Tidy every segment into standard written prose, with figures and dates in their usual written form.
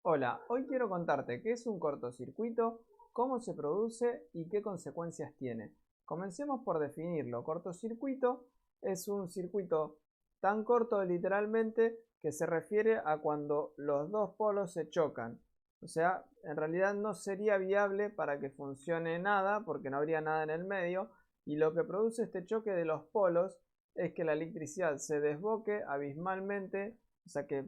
Hola, hoy quiero contarte qué es un cortocircuito, cómo se produce y qué consecuencias tiene. Comencemos por definirlo. Cortocircuito es un circuito tan corto literalmente que se refiere a cuando los dos polos se chocan. O sea, en realidad no sería viable para que funcione nada porque no habría nada en el medio y lo que produce este choque de los polos es que la electricidad se desboque abismalmente, o sea que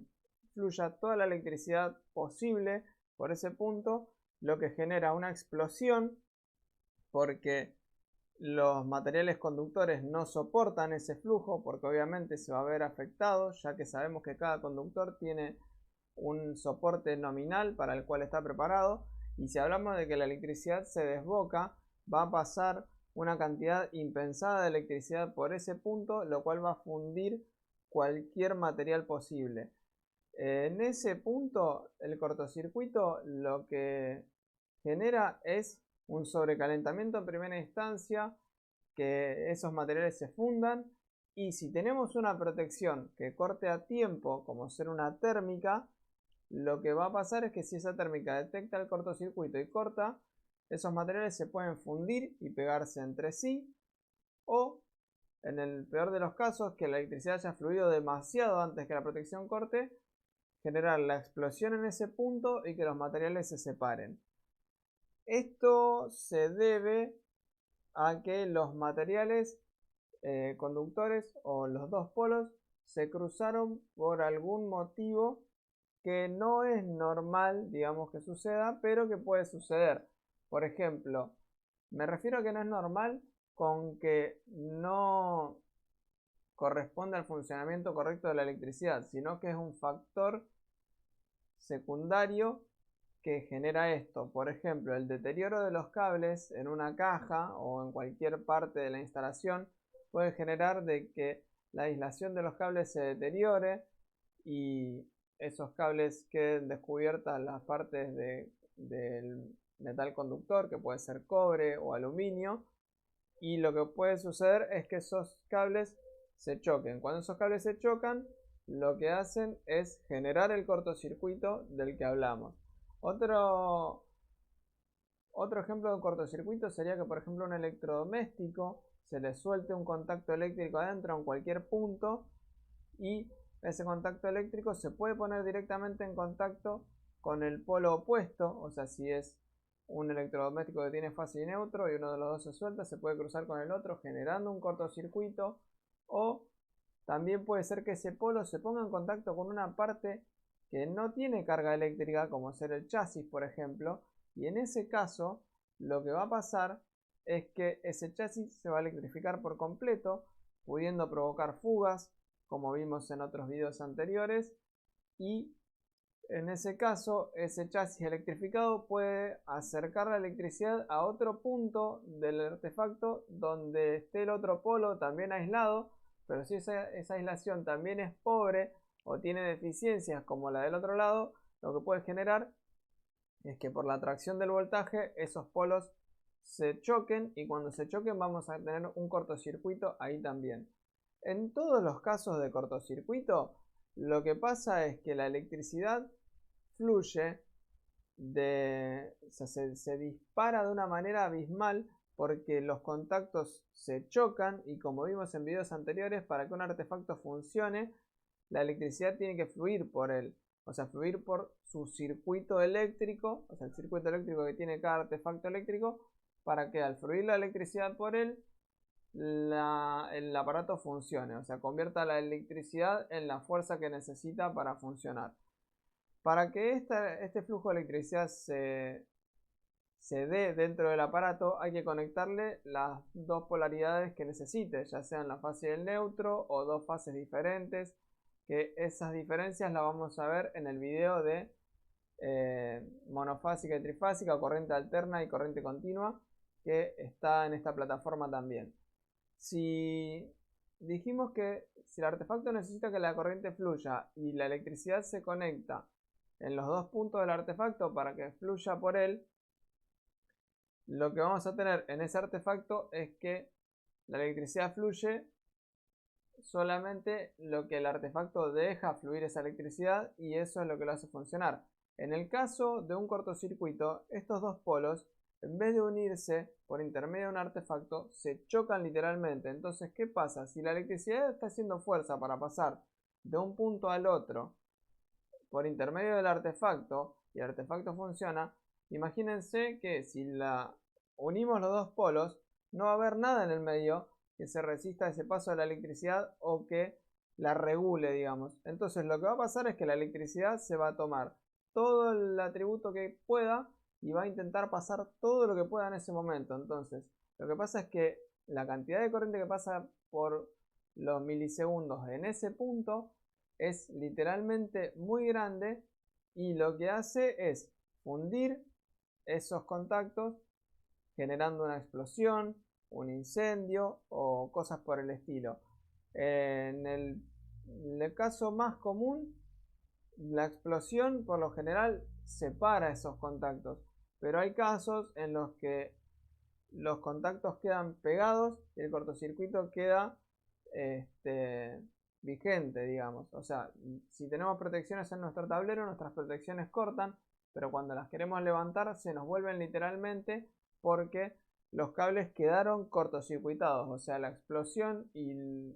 fluya toda la electricidad posible por ese punto, lo que genera una explosión porque los materiales conductores no soportan ese flujo porque obviamente se va a ver afectado, ya que sabemos que cada conductor tiene un soporte nominal para el cual está preparado, y si hablamos de que la electricidad se desboca, va a pasar una cantidad impensada de electricidad por ese punto, lo cual va a fundir cualquier material posible. En ese punto, el cortocircuito lo que genera es un sobrecalentamiento en primera instancia, que esos materiales se fundan, y si tenemos una protección que corte a tiempo, como ser una térmica, lo que va a pasar es que si esa térmica detecta el cortocircuito y corta, esos materiales se pueden fundir y pegarse entre sí, o en el peor de los casos, que la electricidad haya fluido demasiado antes que la protección corte, generar la explosión en ese punto y que los materiales se separen. Esto se debe a que los materiales conductores o los dos polos se cruzaron por algún motivo que no es normal, digamos, que suceda, pero que puede suceder. Por ejemplo, me refiero a que no es normal con que no corresponde al funcionamiento correcto de la electricidad, sino que es un factor secundario que genera esto. Por ejemplo, el deterioro de los cables en una caja o en cualquier parte de la instalación puede generar de que la aislación de los cables se deteriore y esos cables queden descubiertas las partes del metal conductor, que puede ser cobre o aluminio, y lo que puede suceder es que esos cables se choquen. Cuando esos cables se chocan, lo que hacen es generar el cortocircuito del que hablamos. Otro, otro ejemplo de cortocircuito sería que, por ejemplo, un electrodoméstico se le suelte un contacto eléctrico adentro en cualquier punto y ese contacto eléctrico se puede poner directamente en contacto con el polo opuesto, o sea, si es un electrodoméstico que tiene fase y neutro y uno de los dos se suelta, se puede cruzar con el otro generando un cortocircuito, o también puede ser que ese polo se ponga en contacto con una parte que no tiene carga eléctrica, como ser el chasis, por ejemplo, y en ese caso lo que va a pasar es que ese chasis se va a electrificar por completo, pudiendo provocar fugas, como vimos en otros videos anteriores, y en ese caso ese chasis electrificado puede acercar la electricidad a otro punto del artefacto donde esté el otro polo también aislado, pero si esa aislación también es pobre o tiene deficiencias como la del otro lado, lo que puede generar es que por la atracción del voltaje esos polos se choquen, y cuando se choquen vamos a tener un cortocircuito ahí también. En todos los casos de cortocircuito, lo que pasa es que la electricidad fluye o sea, se dispara de una manera abismal porque los contactos se chocan, y como vimos en videos anteriores, para que un artefacto funcione, la electricidad tiene que fluir por él, o sea, fluir por su circuito eléctrico, o sea, el circuito eléctrico que tiene cada artefacto eléctrico, para que al fluir la electricidad por él, el aparato funcione, o sea, convierta la electricidad en la fuerza que necesita para funcionar. Para que este flujo de electricidad se dé dentro del aparato, hay que conectarle las dos polaridades que necesite, ya sean la fase y el neutro o dos fases diferentes, que esas diferencias las vamos a ver en el video de monofásica y trifásica, o corriente alterna y corriente continua, que está en esta plataforma también. Si dijimos que si el artefacto necesita que la corriente fluya y la electricidad se conecta en los dos puntos del artefacto para que fluya por él, lo que vamos a tener en ese artefacto es que la electricidad fluye solamente lo que el artefacto deja fluir esa electricidad, y eso es lo que lo hace funcionar. En el caso de un cortocircuito, estos dos polos, en vez de unirse por intermedio de un artefacto, se chocan literalmente. Entonces, ¿qué pasa? Si la electricidad está haciendo fuerza para pasar de un punto al otro por intermedio del artefacto, y el artefacto funciona, imagínense que si unimos los dos polos, no va a haber nada en el medio que se resista a ese paso de la electricidad o que la regule, digamos. Entonces lo que va a pasar es que la electricidad se va a tomar todo el atributo que pueda y va a intentar pasar todo lo que pueda en ese momento. Entonces, lo que pasa es que la cantidad de corriente que pasa por los milisegundos en ese punto es literalmente muy grande y lo que hace es fundir esos contactos generando una explosión, un incendio o cosas por el estilo. En el caso más común, la explosión por lo general separa esos contactos, pero hay casos en los que los contactos quedan pegados y el cortocircuito queda vigente, digamos. O sea, si tenemos protecciones en nuestro tablero, nuestras protecciones cortan, pero cuando las queremos levantar se nos vuelven literalmente porque los cables quedaron cortocircuitados. O sea, la explosión y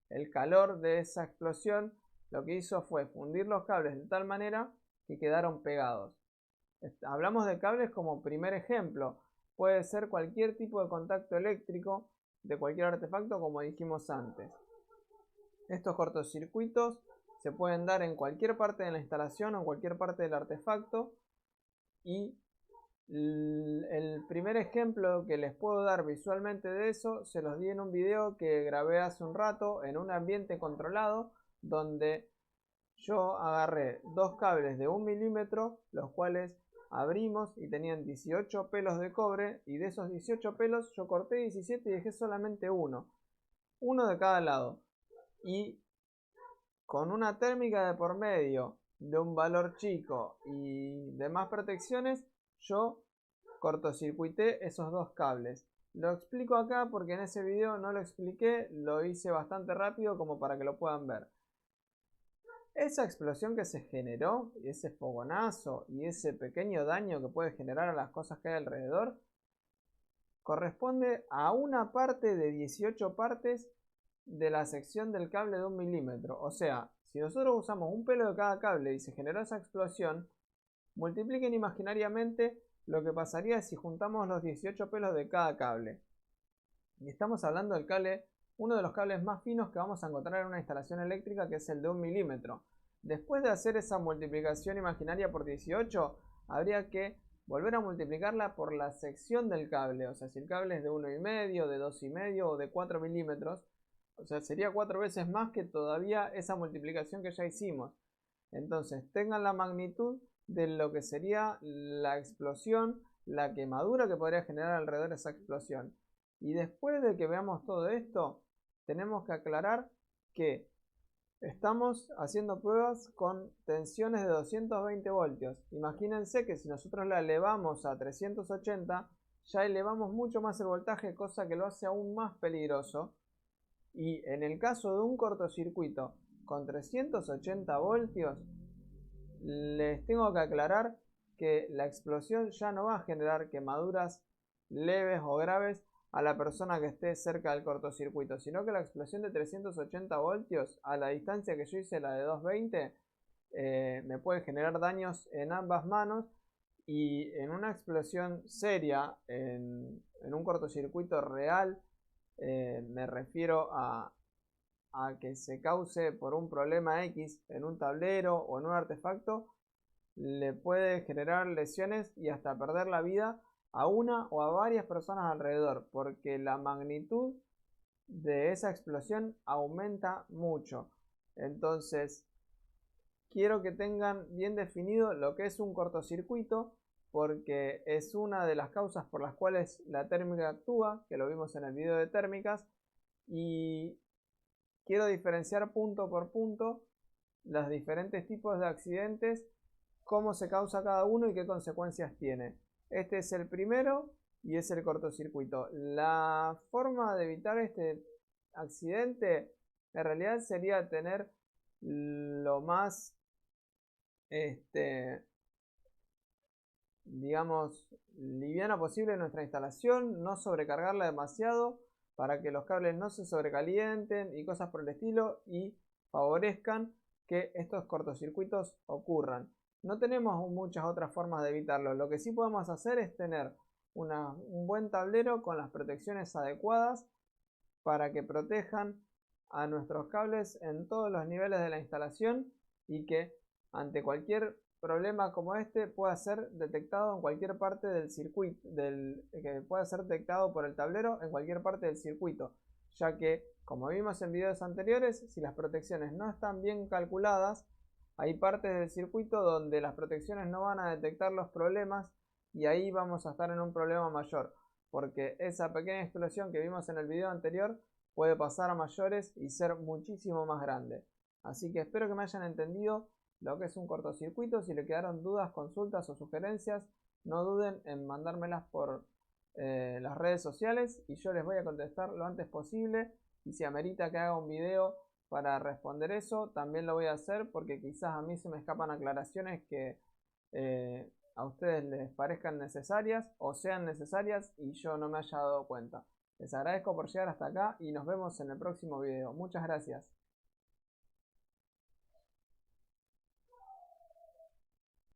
el calor de esa explosión lo que hizo fue fundir los cables de tal manera que quedaron pegados. Hablamos de cables como primer ejemplo. Puede ser cualquier tipo de contacto eléctrico de cualquier artefacto, como dijimos antes. Estos cortocircuitos se pueden dar en cualquier parte de la instalación o en cualquier parte del artefacto. Y el primer ejemplo que les puedo dar visualmente de eso se los di en un video que grabé hace un rato en un ambiente controlado, donde yo agarré dos cables de 1 milímetro, los cuales abrimos y tenían 18 pelos de cobre, y de esos 18 pelos yo corté 17 y dejé solamente uno de cada lado, y con una térmica de por medio de un valor chico y demás protecciones, yo cortocircuité esos dos cables. Lo explico acá porque en ese video no lo expliqué, lo hice bastante rápido como para que lo puedan ver. Esa explosión que se generó, y ese fogonazo y ese pequeño daño que puede generar a las cosas que hay alrededor, corresponde a una parte de 18 partes de la sección del cable de 1 milímetro. O sea, si nosotros usamos un pelo de cada cable y se generó esa explosión, multipliquen imaginariamente lo que pasaría si juntamos los 18 pelos de cada cable. Y estamos hablando del cable, uno de los cables más finos que vamos a encontrar en una instalación eléctrica, que es el de 1 milímetro. Después de hacer esa multiplicación imaginaria por 18, habría que volver a multiplicarla por la sección del cable. O sea, si el cable es de 1,5, de 2,5 o de 4 milímetros, o sea, sería 4 veces más que todavía esa multiplicación que ya hicimos. Entonces, tengan la magnitud de lo que sería la explosión, la quemadura que podría generar alrededor de esa explosión. Y después de que veamos todo esto, tenemos que aclarar que estamos haciendo pruebas con tensiones de 220 voltios. Imagínense que si nosotros la elevamos a 380, ya elevamos mucho más el voltaje, cosa que lo hace aún más peligroso. Y en el caso de un cortocircuito con 380 voltios, les tengo que aclarar que la explosión ya no va a generar quemaduras leves o graves a la persona que esté cerca del cortocircuito, sino que la explosión de 380 voltios a la distancia que yo hice, la de 220, me puede generar daños en ambas manos, y en una explosión seria, en un cortocircuito real, me refiero a que se cause por un problema X en un tablero o en un artefacto, le puede generar lesiones y hasta perder la vida a una o a varias personas alrededor, porque la magnitud de esa explosión aumenta mucho. Entonces, quiero que tengan bien definido lo que es un cortocircuito, porque es una de las causas por las cuales la térmica actúa, que lo vimos en el video de térmicas, y quiero diferenciar punto por punto los diferentes tipos de accidentes, cómo se causa cada uno y qué consecuencias tiene. Este es el primero y es el cortocircuito. La forma de evitar este accidente en realidad sería tener lo más digamos, liviana posible nuestra instalación, no sobrecargarla demasiado para que los cables no se sobrecalienten y cosas por el estilo y favorezcan que estos cortocircuitos ocurran. No tenemos muchas otras formas de evitarlo. Lo que sí podemos hacer es tener un buen tablero con las protecciones adecuadas para que protejan a nuestros cables en todos los niveles de la instalación y que ante cualquier problema como este pueda ser detectado en cualquier parte del circuito, que pueda ser detectado por el tablero en cualquier parte del circuito, ya que, como vimos en videos anteriores, si las protecciones no están bien calculadas, hay partes del circuito donde las protecciones no van a detectar los problemas y ahí vamos a estar en un problema mayor, porque esa pequeña explosión que vimos en el video anterior puede pasar a mayores y ser muchísimo más grande. Así que espero que me hayan entendido lo que es un cortocircuito. Si le quedaron dudas, consultas o sugerencias, no duden en mandármelas por las redes sociales y yo les voy a contestar lo antes posible. Y si amerita que haga un video para responder eso, también lo voy a hacer porque quizás a mí se me escapan aclaraciones que a ustedes les parezcan necesarias o sean necesarias y yo no me haya dado cuenta. Les agradezco por llegar hasta acá y nos vemos en el próximo video. Muchas gracias.